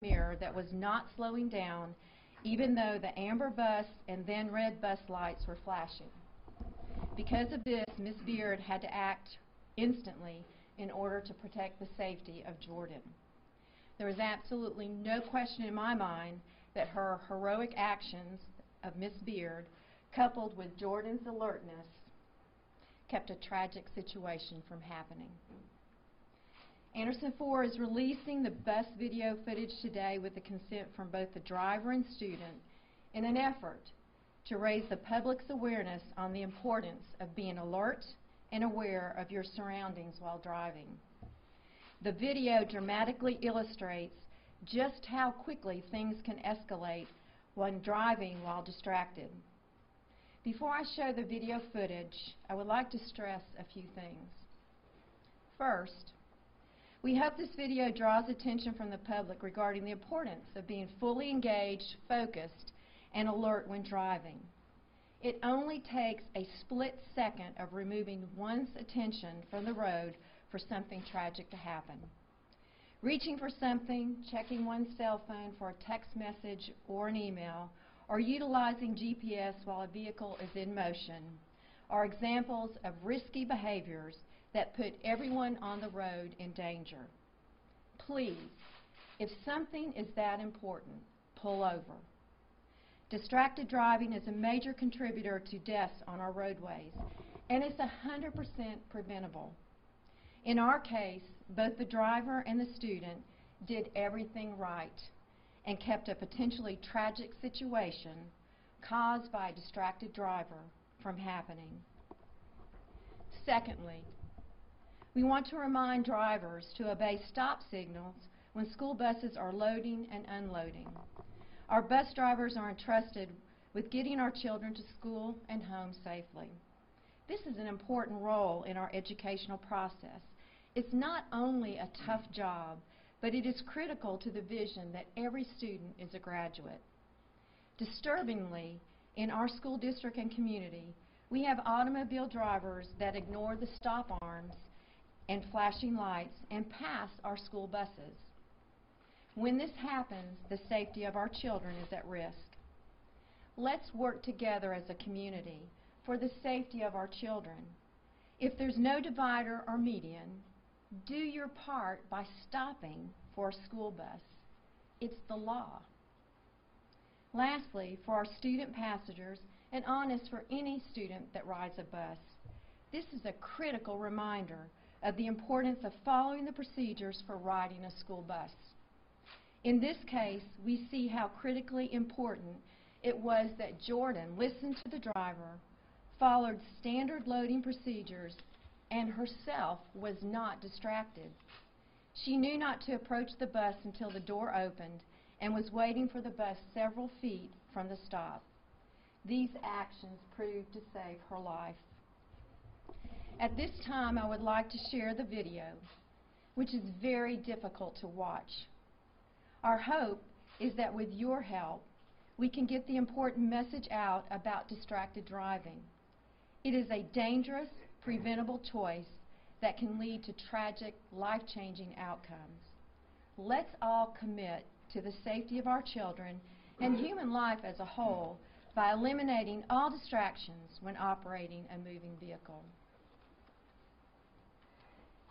mirror that was not slowing down, even though the amber bus and then red bus lights were flashing. Because of this, Miss Beard had to act instantly in order to protect the safety of Jordan. There was absolutely no question in my mind that her heroic actions of Miss Beard, coupled with Jordan's alertness, kept a tragic situation from happening. Anderson 4 is releasing the bus video footage today with the consent from both the driver and student in an effort to raise the public's awareness on the importance of being alert and aware of your surroundings while driving. The video dramatically illustrates just how quickly things can escalate when driving while distracted. Before I show the video footage, I would like to stress a few things. First, we hope this video draws attention from the public regarding the importance of being fully engaged, focused, and alert when driving. It only takes a split second of removing one's attention from the road for something tragic to happen. Reaching for something, checking one's cell phone for a text message or an email, or utilizing GPS while a vehicle is in motion are examples of risky behaviors that put everyone on the road in danger. Please, if something is that important, pull over. Distracted driving is a major contributor to deaths on our roadways, and it's 100% preventable. In our case, both the driver and the student did everything right and kept a potentially tragic situation caused by a distracted driver from happening. Secondly, we want to remind drivers to obey stop signals when school buses are loading and unloading. Our bus drivers are entrusted with getting our children to school and home safely. This is an important role in our educational process. It's not only a tough job, but it is critical to the vision that every student is a graduate. Disturbingly, in our school district and community, we have automobile drivers that ignore the stop arms and flashing lights and pass our school buses. When this happens, the safety of our children is at risk. Let's work together as a community for the safety of our children. If there's no divider or median, do your part by stopping for a school bus. It's the law. Lastly, for our student passengers, and honest for any student that rides a bus, this is a critical reminder of the importance of following the procedures for riding a school bus. In this case, we see how critically important it was that Jordan listened to the driver, followed standard loading procedures, and herself was not distracted. She knew not to approach the bus until the door opened and was waiting for the bus several feet from the stop. These actions proved to save her life. At this time, I would like to share the video, which is very difficult to watch. Our hope is that with your help, we can get the important message out about distracted driving. It is a dangerous, preventable choice that can lead to tragic, life-changing outcomes. Let's all commit to the safety of our children and human life as a whole by eliminating all distractions when operating a moving vehicle.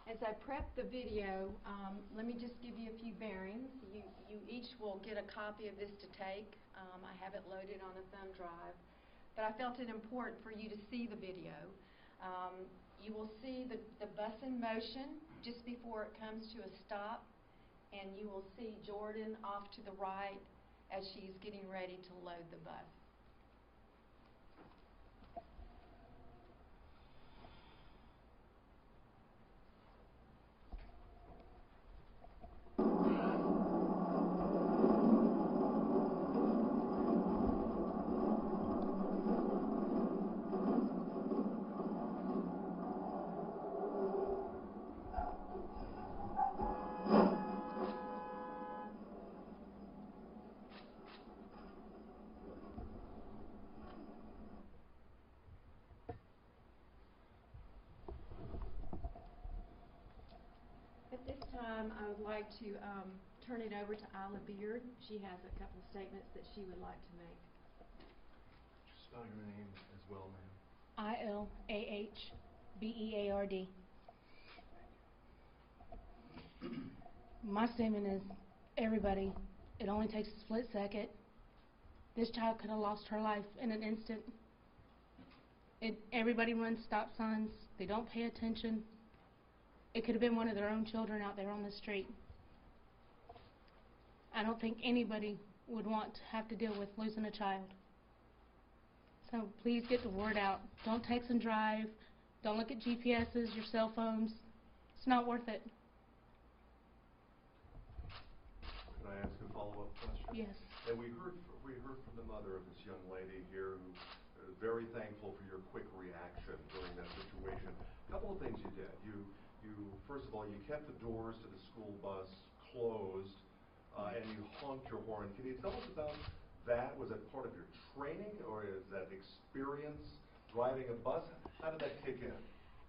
As I prep the video, let me just give you a few bearings. You each will get a copy of this to take. I have it loaded on a thumb drive, but I felt it important for you to see the video. You will see the bus in motion just before it comes to a stop, and you will see Jordan off to the right as she's getting ready to load the bus. At this time, I would like to turn it over to Isla Beard. She has a couple of statements that she would like to make. Spell your name as well, ma'am. ILAHBEARD. My statement is, everybody, it only takes a split second. This child could have lost her life in an instant. Everybody runs stop signs. They don't pay attention. It could have been one of their own children out there on the street. I don't think anybody would want to have to deal with losing a child. So please get the word out. Don't text and drive. Don't look at GPSs, your cell phones. It's not worth it. Could I ask a follow-up question? Yes. And we heard from the mother of this young lady here who is very thankful for your quick reaction during that situation. A couple of things you did. You first of all, you kept the doors to the school bus closed, and you honked your horn. Can you tell us about that? Was that part of your training, or is that experience driving a bus? How did that kick in?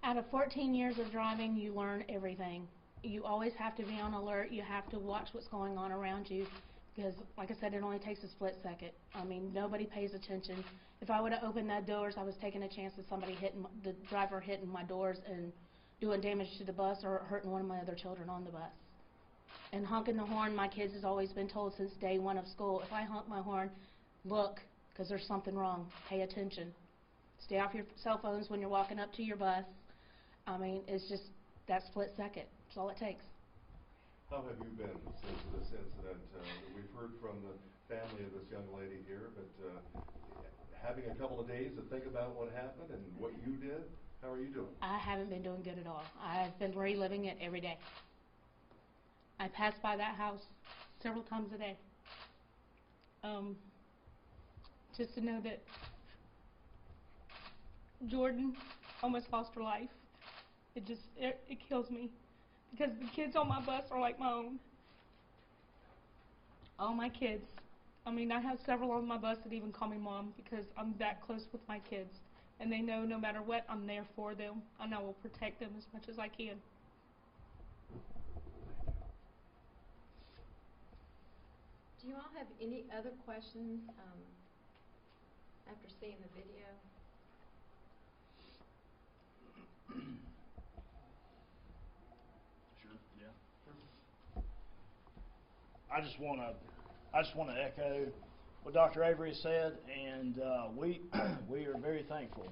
Out of 14 years of driving, you learn everything. You always have to be on alert. You have to watch what's going on around you because, like I said, it only takes a split second. I mean, nobody pays attention. If I would have opened that doors, I was taking a chance of somebody the driver hitting my doors and doing damage to the bus or hurting one of my other children on the bus. And honking the horn, my kids has always been told since day one of school, if I honk my horn, look, because there's something wrong. Pay attention. Stay off your cell phones when you're walking up to your bus. I mean, it's just that split second. That's all it takes. How have you been since this incident? We've heard from the family of this young lady here, but having a couple of days to think about what happened and what you did, how are you doing? I haven't been doing good at all. I've been reliving it every day. I pass by that house several times a day. Just to know that Jordan almost lost her life, it kills me because the kids on my bus are like my own. All my kids. I mean, I have several on my bus that even call me mom because I'm that close with my kids. And they know no matter what, I'm there for them, and I will protect them as much as I can. Do you all have any other questions after seeing the video? Sure. Yeah. Sure. I just want to echo what Dr. Avery said, and we are very thankful.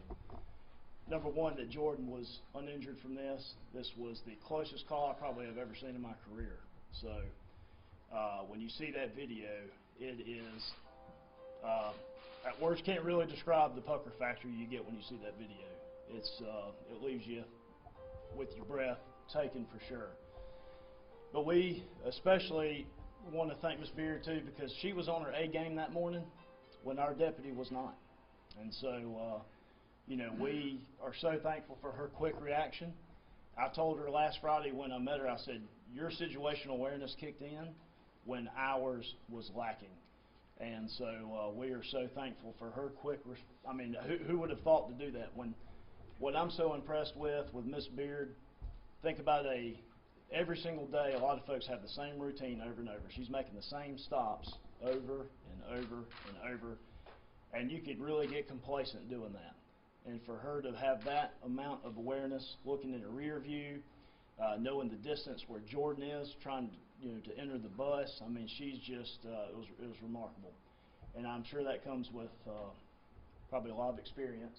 Number one, that Jordan was uninjured from this. This was the closest call I probably have ever seen in my career. So when you see that video, it is words can't really describe the pucker factor you get when you see that video. It leaves you with your breath taken for sure. But we especially want to thank Ms. Beard too, because she was on her A game that morning when our deputy was not. And so we are so thankful for her quick reaction. I told her last Friday when I met her, I said, your situational awareness kicked in when ours was lacking. And so we are so thankful for her quick, who would have thought to do that? When what I'm so impressed with Miss Beard, think about every single day, a lot of folks have the same routine over and over. She's making the same stops over and over and over, and you could really get complacent doing that. And for her to have that amount of awareness, looking in the rear view, knowing the distance where Jordan is, trying to enter the bus, I mean, she's just, it was remarkable. And I'm sure that comes with probably a lot of experience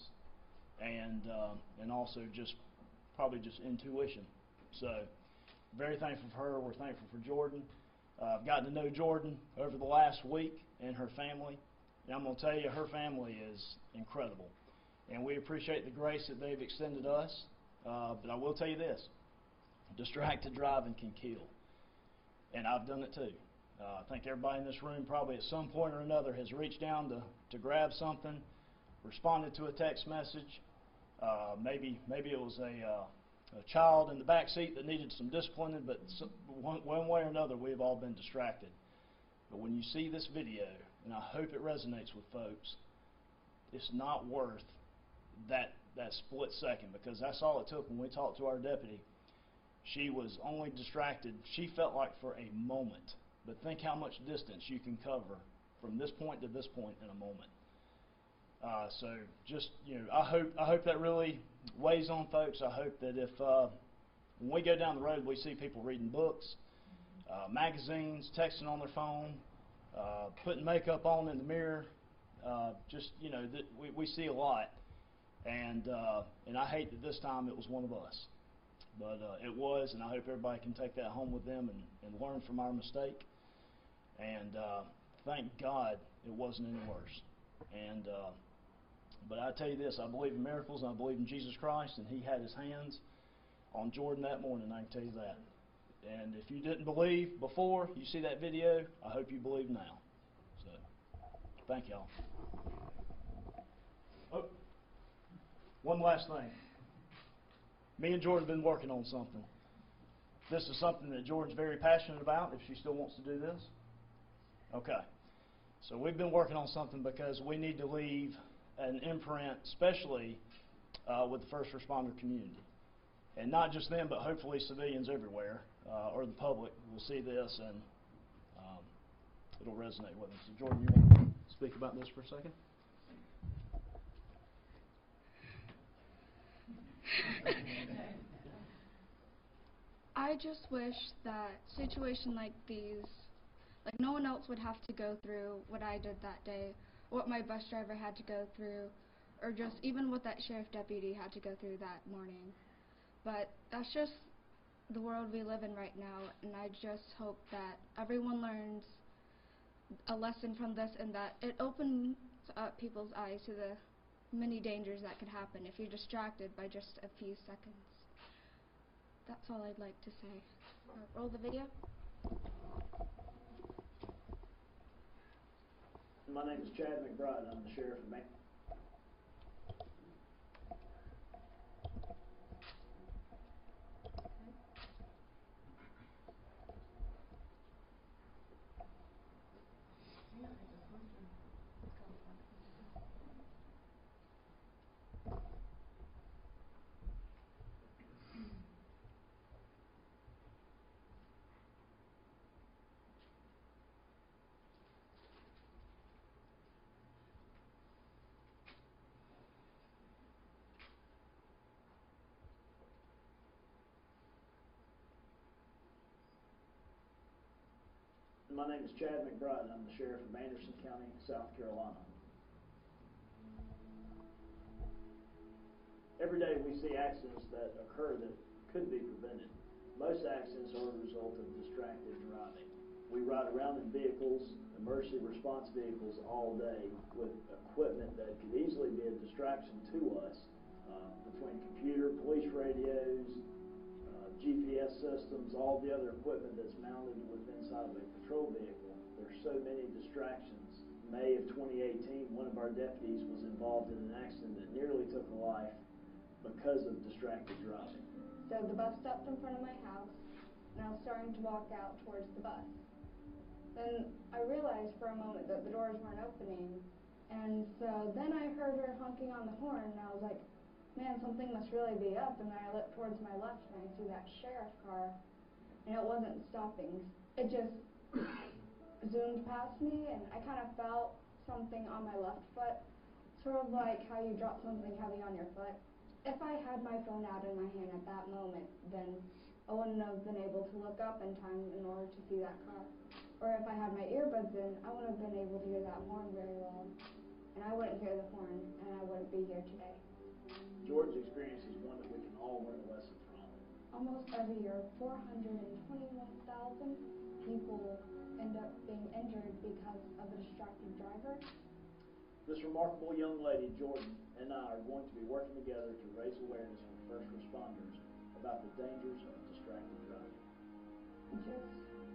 and also probably just intuition. So very thankful for her. We're thankful for Jordan. I've gotten to know Jordan over the last week and her family. And I'm going to tell you, her family is incredible. And we appreciate the grace that they've extended us. But I will tell you this, distracted driving can kill. And I've done it too. I think everybody in this room probably at some point or another has reached down to grab something, responded to a text message. Maybe it was a child in the back seat that needed some disciplining, but one way or another, we've all been distracted. But when you see this video, and I hope it resonates with folks, it's not worth that split second, because that's all it took when we talked to our deputy. She was only distracted, she felt like for a moment, but think how much distance you can cover from this point to this point in a moment. So just, I hope that really weighs on folks. I hope that if when we go down the road, we see people reading books, magazines, texting on their phone, putting makeup on in the mirror, that we see a lot. And I hate that this time it was one of us. But it was, and I hope everybody can take that home with them and learn from our mistake. And thank God it wasn't any worse. And but I tell you this, I believe in miracles, and I believe in Jesus Christ, and He had His hands on Jordan that morning, I can tell you that. And if you didn't believe before you see that video, I hope you believe now. So, thank y'all. Oh, one last thing. Me and Jordan have been working on something. This is something that Jordan's very passionate about, if she still wants to do this. Okay. So we've been working on something because we need to leave an imprint, especially with the first responder community. And not just them, but hopefully civilians everywhere, or the public will see this and it'll resonate with them. So Jordan, you want to speak about this for a second? I just wish that situations like these, like no one else would have to go through what I did that day, what my bus driver had to go through, or just even what that sheriff deputy had to go through that morning. But that's just the world we live in right now, and I just hope that everyone learns a lesson from this and that it opens up people's eyes to the many dangers that could happen if you're distracted by just a few seconds. That's all I'd like to say. Roll the video. My name is Chad McBride. I'm the sheriff of Manchester. My name is Chad McBride. I'm the sheriff of Anderson County, South Carolina. Every day we see accidents that occur that could be prevented. Most accidents are a result of distracted driving. We ride around in vehicles, emergency response vehicles, all day with equipment that could easily be a distraction to us, between computer, police radios, GPS systems, all the other equipment that's mounted inside of a patrol vehicle. There's so many distractions. May of 2018, one of our deputies was involved in an accident that nearly took a life because of distracted driving. So the bus stopped in front of my house, and I was starting to walk out towards the bus. Then I realized for a moment that the doors weren't opening, and so then I heard her honking on the horn, and I was like, man, something must really be up. And then I looked towards my left, and I see that sheriff car, and it wasn't stopping. It just zoomed past me, and I kind of felt something on my left foot, sort of like how you drop something heavy on your foot. If I had my phone out in my hand at that moment, then I wouldn't have been able to look up in time in order to see that car. Or if I had my earbuds in, I wouldn't have been able to hear that horn very well. And I wouldn't hear the horn, and I wouldn't be here today. Jordan's experience is one that we can all learn a lesson from. Almost every year, 421,000 people end up being injured because of a distracted driver. This remarkable young lady, Jordan, and I are going to be working together to raise awareness for first responders about the dangers of distracted driving. Just,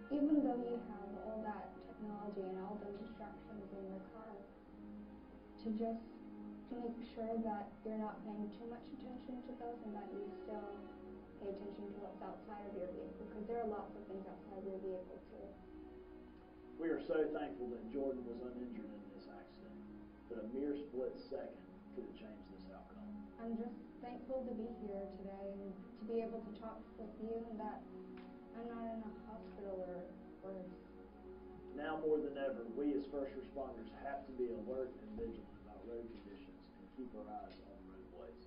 even though you have all that technology and all those distractions in your car, to just make sure that you're not paying too much attention to those and that you still pay attention to what's outside of your vehicle, because there are lots of things outside your vehicle too. We are so thankful that Jordan was uninjured in this accident, but a mere split second could have changed this outcome. I'm just thankful to be here today and to be able to talk with you, and that I'm not in a hospital or now more than ever, we as first responders have to be alert and vigilant about road conditions and keep our eyes on roadways.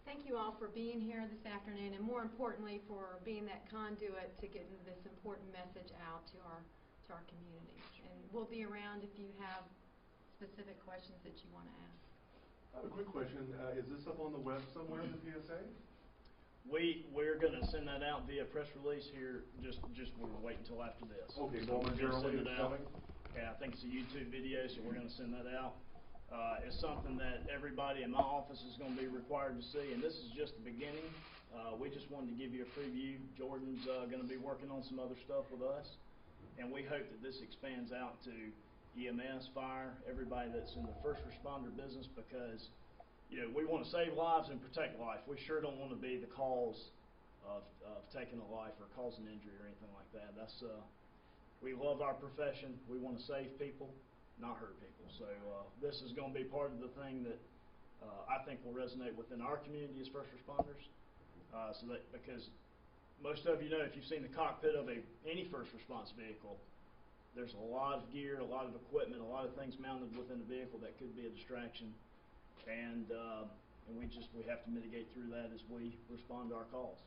Thank you all for being here this afternoon, and more importantly, for being that conduit to getting this important message out to our community. And we'll be around if you have specific questions that you want to ask. I have a quick question. Is this up on the web somewhere, the PSA? We're going to send that out via press release here. Just we're waiting until after this. Okay, so we're going to momentarily send it it's out. coming? Yeah, I think it's a YouTube video, so we're going to send that out. It's something that everybody in my office is going to be required to see, and this is just the beginning. We just wanted to give you a preview. Jordan's going to be working on some other stuff with us, and we hope that this expands out to EMS, fire, everybody that's in the first responder business, because we want to save lives and protect life. We sure don't want to be the cause of taking a life or causing injury or anything like that. We love our profession. We want to save people, not hurt people. So this is going to be part of the thing that I think will resonate within our community as first responders. Because most of you know, if you've seen the cockpit of any first response vehicle, there's a lot of gear, a lot of equipment, a lot of things mounted within the vehicle that could be a distraction, and we have to mitigate through that as we respond to our calls.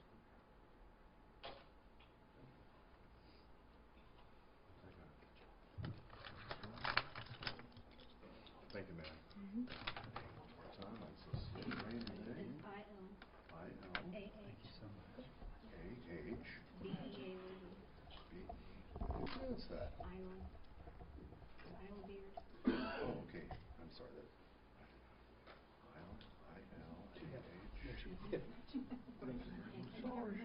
Thank you, ma'am. One more time. It's a name. I-L-A-H. A-H. B-E. What's that? Island Beard. Oh, okay. I'm sorry. I-L-A-H. Sorry.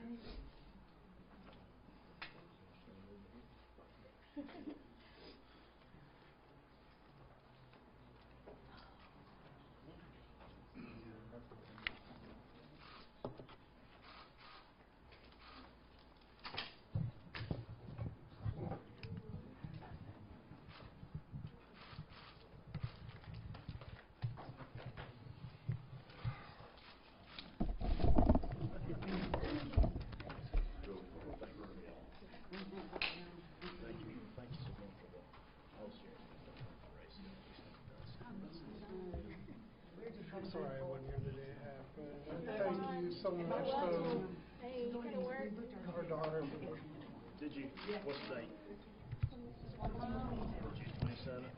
I'm sorry I wasn't here today, but thank you so much. Hey, you gotta work. Our daughter. Did you? What's the date? June 27th.